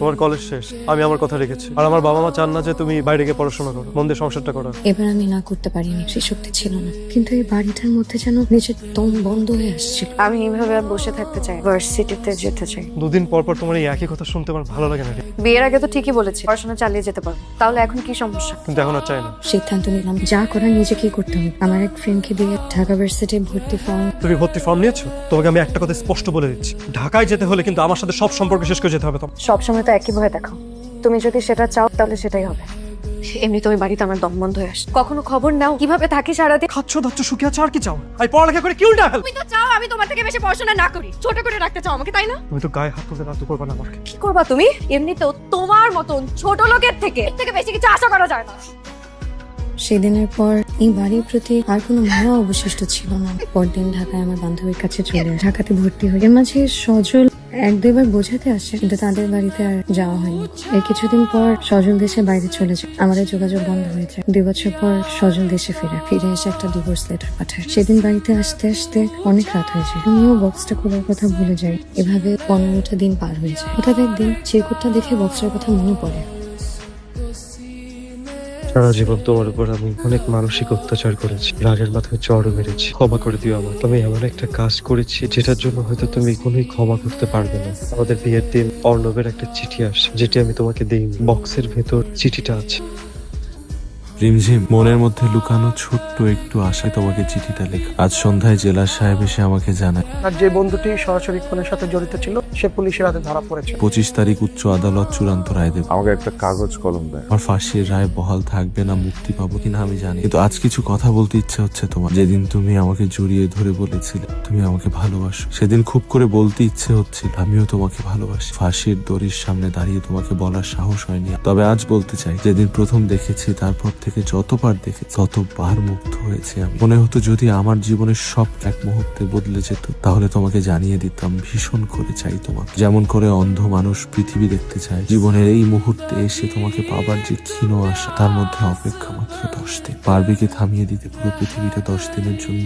তোমার কলেজ শেষ, আমি আমার কথা রেখেছি। আর আমার বাবা মা চান না যে তুমি বাইরে গিয়ে পড়াশোনা করো, মন দিয়ে সংসারটা করো। এবার আমি না করতে পারিনি, সেই শক্তি ছিল না। কিন্তু এই বাড়িটার মধ্যে যেন নিজের দম বন্ধ হয়ে আসছিল। আমি এইভাবে আর বসে থাকতে চাই, ভার্সিটিতে যেতে চাই। দুদিন পর পর তোমার এই একই কথা শুনতে আমার ভালো লাগে না রে। বিয়ের আগে তো ঠিকই বলেছি পড়াশোনা চালিয়ে যেতে পারবো, তাহলে এখন কি সমস্যা? কিন্তু এখন আর চাই না। সিদ্ধান্ত নিলাম, যা করার নিজেকেই করতে হবে। আমার এক ফ্রেন্ডকে দিয়ে ঢাকা ভার্সিটি ভর্তি ফর্ম। তুমি ভর্তি ফর্ম নিয়েছো? তোমাকে আমি একটা কথা স্পষ্ট বলে দিচ্ছি, ঢাকায় যেতে হলে কিন্তু আমার সাথে সব সম্পর্ক শেষ করে যেতে হবে। তোমার সবসময় তো একই ভয় দেখাও, তুমি যদি সেটা চাও তাহলে সেটাই হবে। এমনি তো ওই বাড়িতে আমার দম বন্ধ হয়ে আসে। কখনো খবর নাও কিভাবে থাকি সারাদিন? খাচ্ছ দাচ্ছ সুখে আছো, আর কি চাও? আমি পড়ালেখা করে কি উল্টা ফেল। তুমি তো চাও আমি তোমার থেকে বেশি পড়াশোনা না করি, ছোট করে রাখতে চাও আমাকে, তাই না? তুমি তো গায়ে হাত তুলতে বাধ্য করবে না আমাকে। কি করবা তুমি? এমনিতেও তোমার মতন ছোট লোকের থেকে এর থেকে বেশি কিছু আশা করা যায় না। সেদিনের পর এই বাড়ির প্রতি আর কোনো মায়া অবশিষ্ট ছিল না। পরদিন ঢাকায় আমার বান্ধবীর কাছে চলে আসে, ঢাকাতে ভর্তি হই। এর মাঝে সজল এক দুইবার বোঝাতে আসে, কিন্তু তাদের বাড়িতে আর যাওয়া হয়নি। এর কিছুদিন পর সজল দেশে বাইরে চলে যায়, আমাদের যোগাযোগ বন্ধ হয়ে যায়। 2 বছর পর সজল দেশে ফিরে এসে একটা ডিভোর্স লেটার পাঠায়। সেদিন বাড়িতে আসতে আসতে অনেক রাত হয়ে যায়। আমিও বক্সটা খোলার কথা ভুলে যাই। এভাবে 15টা দিন পার হয়ে যায়। হঠাৎ একদিন চিরকুটটা দেখে বক্সটার কথা মনে পড়ে। সারা জীবন তোমার উপর আমি অনেক মানসিক অত্যাচার করেছি, রাগের মাথায় চড়ও মেরেছি। ক্ষমা করে দিও আমাকে। আমি এমন একটা কাজ করেছি যেটার জন্য হয়তো তুমি কোনোই ক্ষমা করতে পারবে না। আমাদের বিয়ের দিন অর্ণবের একটা চিঠি আসে, যেটি আমি তোমাকে দিইনি। বক্সের ভেতর চিঠিটা আছে। রিমঝিম মনের মধ্যে লুকানো ছোট্ট একটু আশায় তোমাকে চিঠিটা লেখা। আজ সন্ধ্যায় জেলা সাহেব এসে আমাকে জানায়, আর যে বন্ধুটি সরাসরি খুনের সাথে জড়িত ছিল সে পুলিশের হাতে ধরা পড়েছে। 25 তারিখ উচ্চ আদালত চূড়ান্ত রায় দেবে। আমাকে একটা কাগজ কলম দেয়। আমার ফাঁসির রায় বহাল থাকবে না, মুক্তি পাবো কিনা আমি জানি, কিন্তু আজ কিছু কথা বলতে ইচ্ছে হচ্ছে তোমার। যেদিন তুমি আমাকে জড়িয়ে ধরে বলেছিলে তুমি আমাকে ভালোবাসো, সেদিন খুব করে বলতে ইচ্ছে হচ্ছিল আমিও তোমাকে ভালোবাসি। ফাঁসির দড়ির সামনে দাঁড়িয়ে তোমাকে বলার সাহস হয়নি, তবে আজ বলতে চাই, যেদিন প্রথম দেখেছি তারপর থেকে যতবার দেখেছি ততবার মুগ্ধ হয়েছে আমি। মনে হতো যদি আমার জীবনের সব এক মুহূর্তে বদলে যেত তাহলে তোমাকে জানিয়ে দিতাম ভীষণ করে চাই তোমাকে। যেমন করে অন্ধ মানুষ পৃথিবী দেখতে চায়, জীবনের এই মুহূর্তে এসে তোমাকে পাবার যে ক্ষীণ আশা, তার মধ্যে অপেক্ষা মাত্র 10 দিন। পারবে কি থামিয়ে দিতে পুরো পৃথিবীটা 10 দিনের জন্য?